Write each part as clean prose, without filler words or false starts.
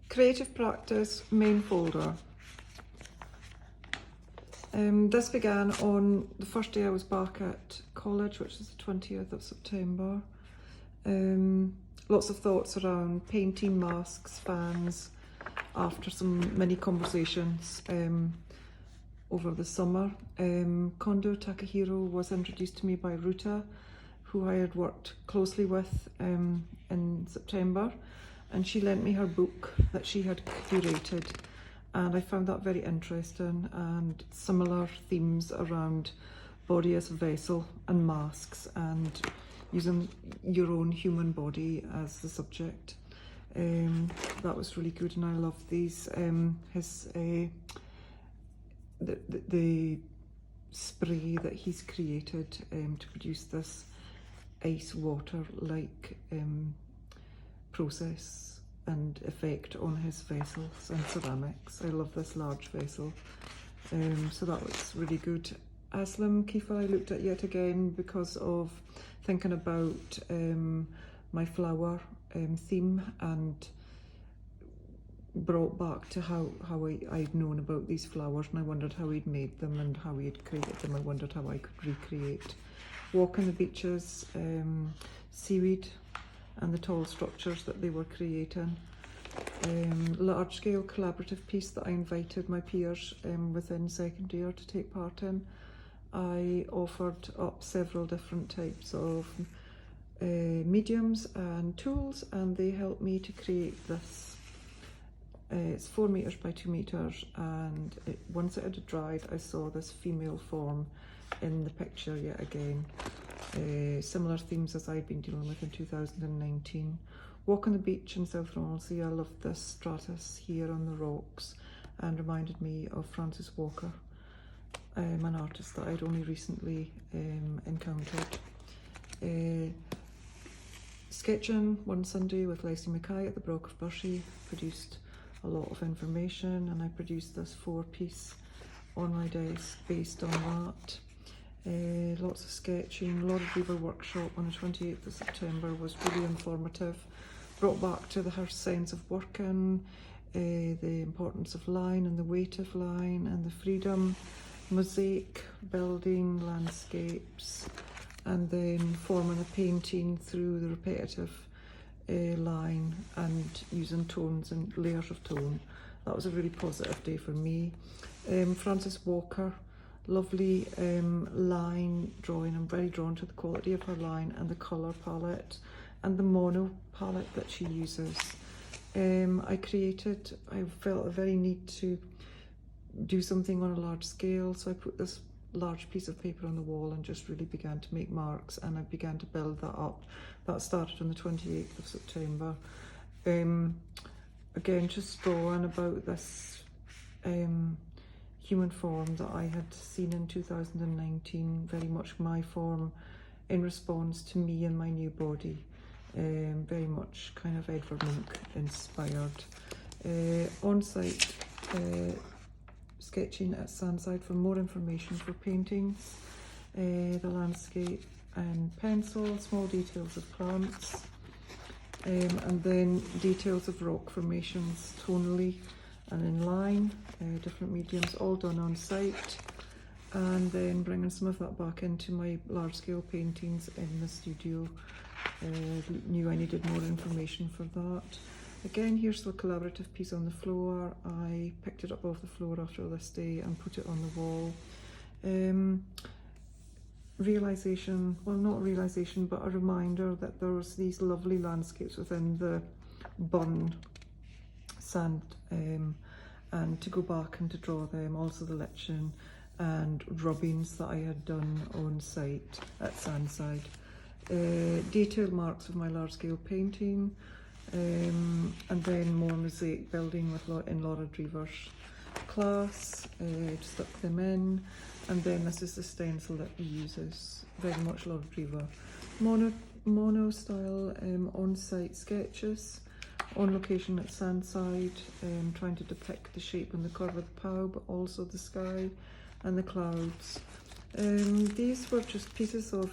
Creative practice, main folder. This began on the first day I was back at college, which is the 20th of September. Lots of thoughts around painting, masks, fans, after some many conversations over the summer. Kondo Takahiro was introduced to me by Ruta, who I had worked closely with in September, and she lent me her book that she had curated, and I found that very interesting, and similar themes around body as a vessel and masks and using your own human body as the subject. That was really good, and I love these. The spray that he's created to produce this ice water like process and effect on his vessels and ceramics. I love this large vessel, so that looks really good. Aslam Kifa I looked at yet again because of thinking about my flower theme, and brought back to how I'd known about these flowers, and I wondered how he'd made them and how he had created them. I wondered how I could recreate. Walk on the beaches, seaweed and the tall structures that they were creating. Large scale collaborative piece that I invited my peers within second year to take part in. I offered up several different types of mediums and tools, and they helped me to create this. It's 4 meters by 2 meters, and once it had dried, I saw this female form in the picture yet again. Similar themes as I'd been dealing with in 2019. Walk on the beach in South Ronaldsay. I loved this stratus here on the rocks, and reminded me of Francis Walker, an artist that I'd only recently encountered. Sketching one Sunday with Leslie Mackay at the Broch of Bushey produced a lot of information, and I produced this 4-piece on my desk based on that. Lots of sketching. Laura Weaver workshop on the 28th of September was really informative. Brought back to her sense of working, the importance of line and the weight of line and the freedom. Mosaic, building, landscapes, and then forming a painting through the repetitive line and using tones and layers of tone. That was a really positive day for me. Francis Walker, lovely line drawing. I'm very drawn to the quality of her line and the colour palette and the mono palette that she uses. I felt a very need to do something on a large scale, so I put this large piece of paper on the wall and just really began to make marks, and I began to build that up. That started on the 28th of September. Again, just drawing about this human form that I had seen in 2019, very much my form in response to me and my new body. Very much kind of Edvard Munch inspired. On-site sketching at Sandside for more information for paintings, the landscape and pencil, small details of plants, and then details of rock formations tonally and in line, different mediums, all done on site, and then bringing some of that back into my large scale paintings in the studio. Knew I needed more information for that. Again, here's the collaborative piece on the floor. I picked it up off the floor after this day and put it on the wall. Realisation, well, not realisation, but a reminder that there's these lovely landscapes within the burn sand, and to go back and to draw them. Also the liching and rubbings that I had done on site at Sandside. Detailed marks of my large scale painting. And then more mosaic building in Laura Drever's class, stuck them in, and then this is the stencil that he uses, very much Laura Drever. Mono style on-site sketches, on location at Sandside, trying to depict the shape and the curve of the pow, but also the sky and the clouds. These were just pieces of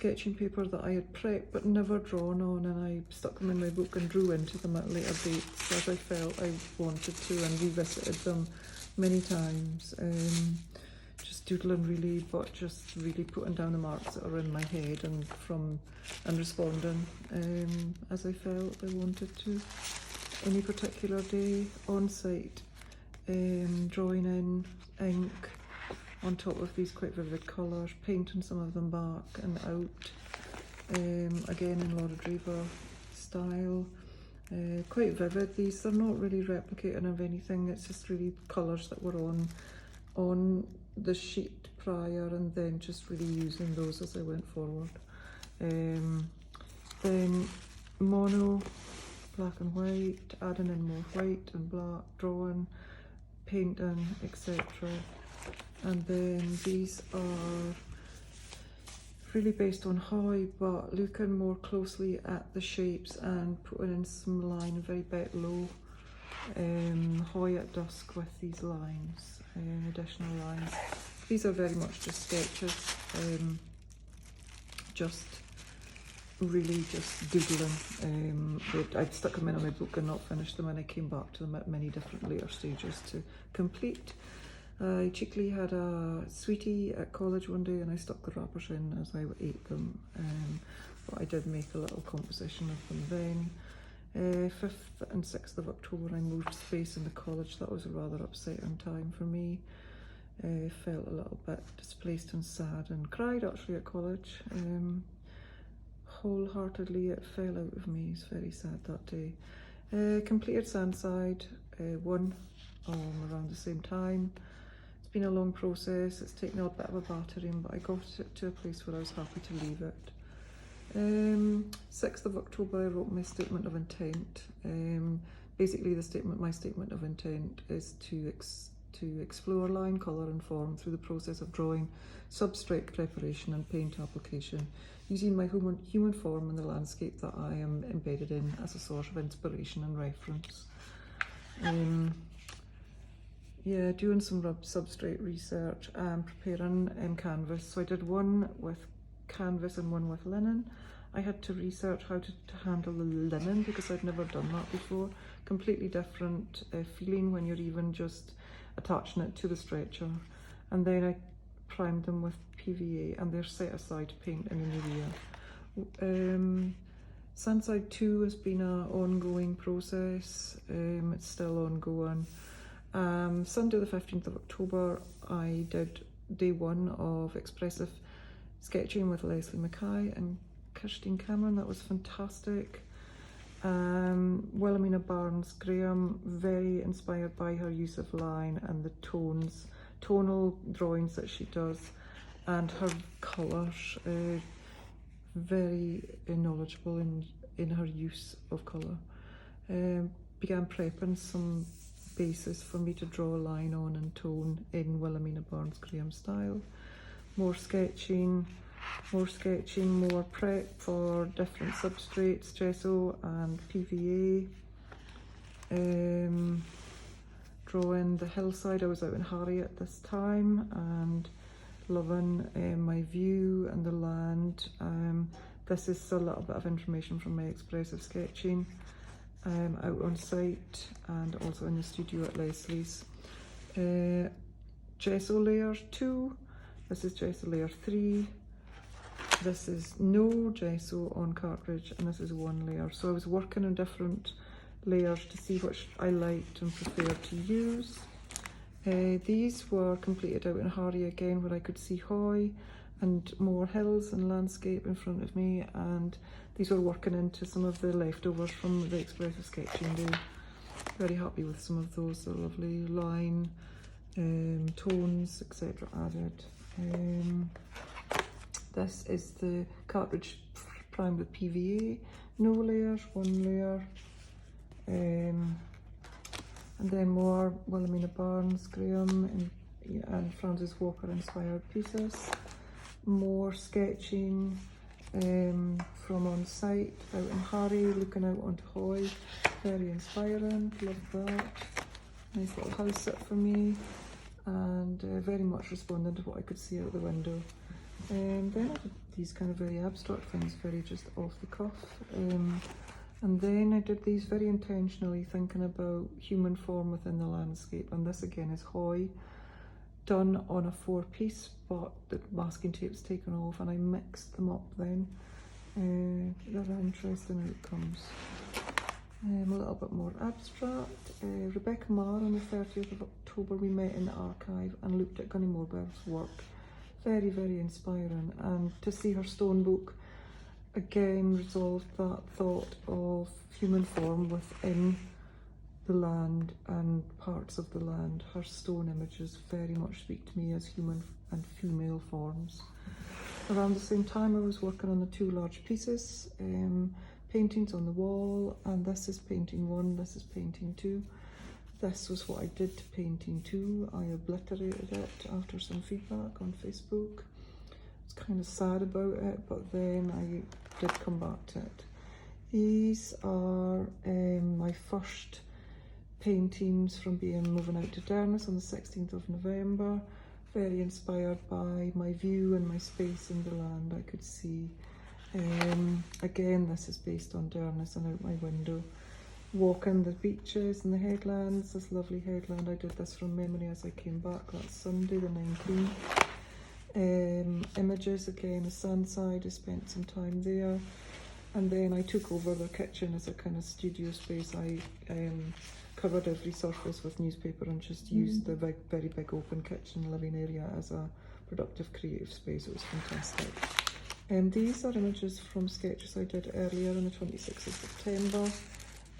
sketching paper that I had prepped but never drawn on, and I stuck them in my book and drew into them at later dates as I felt I wanted to, and revisited them many times. Just doodling really, but just really putting down the marks that are in my head and responding as I felt I wanted to. Any particular day on site, drawing in ink on top of these quite vivid colours, painting some of them back and out, again in Laura Draver style. Quite vivid. These are not really replicating of anything, it's just really colours that were on the sheet prior, and then just really using those as I went forward. Then mono, black and white, adding in more white and black, drawing, painting, etc. And then these are really based on Hoy, but looking more closely at the shapes and putting in some line, very bit low, Hoy at dusk with these lines, additional lines. These are very much just sketches, just really just doodling. I'd stuck them in my book and not finished them, and I came back to them at many different later stages to complete. I cheekily had a sweetie at college one day and I stuck the wrappers in as I ate them, but I did make a little composition of them then. 5th and 6th of October I moved space in the college. That was a rather upsetting time for me. Felt a little bit displaced and sad, and cried actually at college. Wholeheartedly, it fell out of me. It's very sad that day. Completed Sandside 1 around the same time. It's been a long process. It's taken a bit of a battering, but I got it to a place where I was happy to leave it. 6th of October I wrote my statement of intent. Basically my statement of intent is to explore line, colour and form through the process of drawing, substrate preparation and paint application, using my human form and the landscape that I am embedded in as a source of inspiration and reference. Yeah, doing some substrate research and preparing canvas. So I did one with canvas and one with linen. I had to research how to handle the linen because I'd never done that before. Completely different feeling when you're even just attaching it to the stretcher. And then I primed them with PVA, and they're set aside to paint in the new year. Sandside 2 has been an ongoing process. It's still ongoing. Sunday the 15th of October I did day 1 of expressive sketching with Leslie Mackay and Kirstine Cameron. That was fantastic. Wilhelmina Barnes-Graham, very inspired by her use of line and the tonal drawings that she does, and her colours, very knowledgeable in her use of colour. Began prepping some bases for me to draw a line on and tone in Wilhelmina Barnes-Graham style. More sketching, more prep for different substrates, gesso and PVA. Drawing the hillside. I was out in Harry at this time and loving my view and the land. This is a little bit of information from my expressive sketching. Out on site and also in the studio at Leslie's. Gesso layer 2. This is gesso layer 3. This is no gesso on cartridge, and this is 1 layer. So I was working on different layers to see which I liked and preferred to use. These were completed out in Harry again, where I could see Hoy and more hills and landscape in front of me, and these were working into some of the leftovers from the expressive sketching day. Very happy with some of those. They're lovely line, tones, etc. added. This is the cartridge primed with PVA, no layers, 1 layer. And then more Wilhelmina Barnes-Graham and Francis Walker inspired pieces. More sketching from on site out in Harry, looking out onto Hoy. Very inspiring, love that. Nice little house sit for me, and very much responding to what I could see out the window. Then I did these kind of very abstract things, very just off the cuff. And then I did these very intentionally, thinking about human form within the landscape. And this again is Hoy, done on a 4-piece, but the masking tape's taken off, and I mixed them up then. They're interesting outcomes. A little bit more abstract. Rebecca Marr, on the 30th of October, we met in the archive and looked at Gunny Morberg's work. Very, very inspiring. And to see her stone book again resolved that thought of human form within the land and parts of the land. Her stone images very much speak to me as human and female forms. Around the same time, I was working on the 2 large pieces, paintings on the wall, and this is painting 1, this is painting 2. This was what I did to painting 2. I obliterated it after some feedback on Facebook. I was kind of sad about it, but then I did come back to it. These are my first paintings from moving out to Dernis on the 16th of November. Very inspired by my view and my space in the land I could see. Again, this is based on Dernis and out my window. Walking the beaches and the headlands, this lovely headland. I did this from memory as I came back last Sunday, the 19th. Images, again, a Sandside, I spent some time there. And then I took over the kitchen as a kind of studio space. I covered every surface with newspaper and just used the very big open kitchen living area as a productive creative space. It was fantastic. These are images from sketches I did earlier on the 26th of September.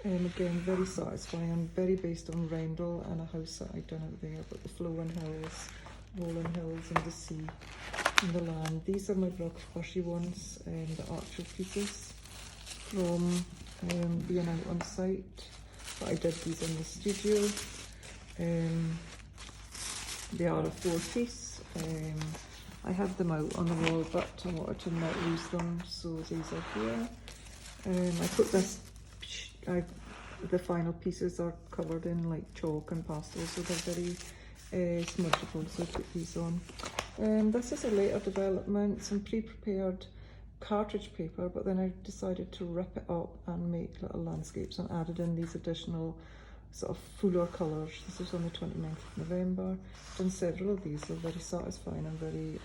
Again, very satisfying, very based on Rendell and a house that I'd done out there, but the flowing hills, rolling hills and the sea and the land. These are my Brock Bushy ones, the actual pieces from being out on site. But I did these in the studio. They are a 4-piece. I have them out on the wall, but I wanted to not lose them, so these are here. I put this, the final pieces are covered in like chalk and pastel, so they're very smudgeable, so I put these on. This is a later development, some pre-prepared cartridge paper, but then I decided to rip it up and make little landscapes and added in these additional sort of fuller colours. This is on the 29th of November. Done several of these, they're very satisfying and very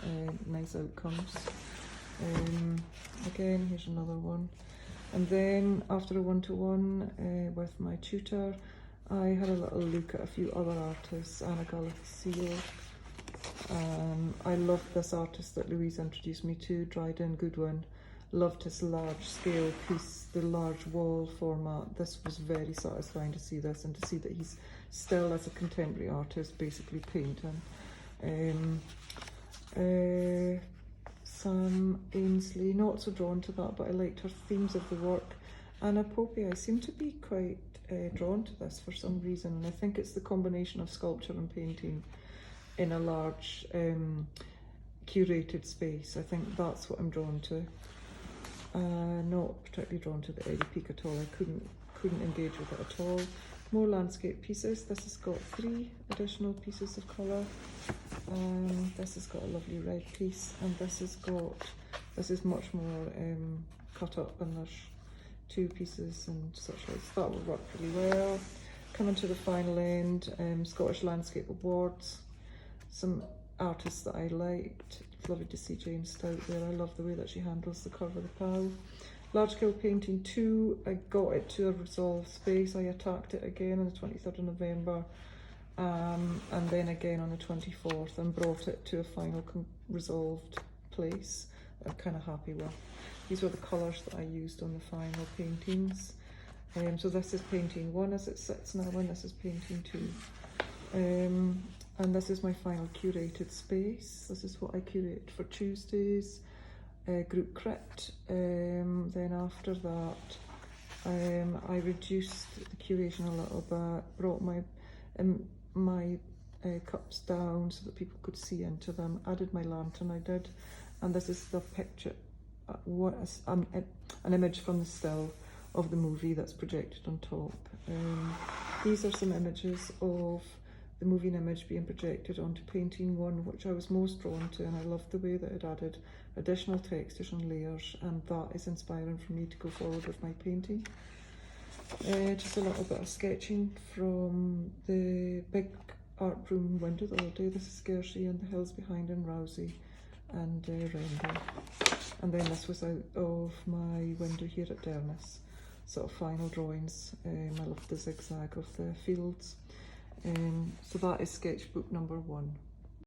nice outcomes. Again, here's another one. And then after a one-to-one with my tutor, I had a little look at a few other artists. Anna Galathseal. I loved this artist that Louise introduced me to, Dryden Goodwin. Loved his large scale piece, the large wall format. This was very satisfying to see this and to see that he's still, as a contemporary artist, basically painting. Sam Ainsley, not so drawn to that, but I liked her themes of the work. Anna Pope, I seem to be quite drawn to this for some reason, and I think it's the combination of sculpture and painting in a large curated space. I think that's what I'm drawn to. Not particularly drawn to the Eddie Peak at all. I couldn't engage with it at all. More landscape pieces. This has got 3 additional pieces of colour. This has got a lovely red piece, and this is much more cut up, and there's 2 pieces and such like. So that will work pretty well. Coming to the final end, Scottish Landscape Awards. Some artists that I liked. It's lovely to see Jane Stout there. I love the way that she handles the curve of the POW. Large scale painting 2, I got it to a resolved space. I attacked it again on the 23rd of November, and then again on the 24th, and brought it to a final resolved place that I'm kind of happy with. These were the colours that I used on the final paintings. So this is painting 1 as it sits now, and this is painting 2. And this is my final curated space. This is what I curated for Tuesdays, group crit. Then after that, I reduced the curation a little bit, brought my cups down so that people could see into them, added my lantern, I did. And this is the picture, an image from the still of the movie that's projected on top. These are some images of the moving image being projected onto painting one, which I was most drawn to, and I loved the way that it added additional textures and layers, and that is inspiring for me to go forward with my painting. Just a little bit of sketching from the big art room window the other day. This is Skersey and the hills behind in Rousey and Rendell. And then this was out of my window here at Dernis. Sort of final drawings. I love the zigzag of the fields. So that is sketchbook number 1.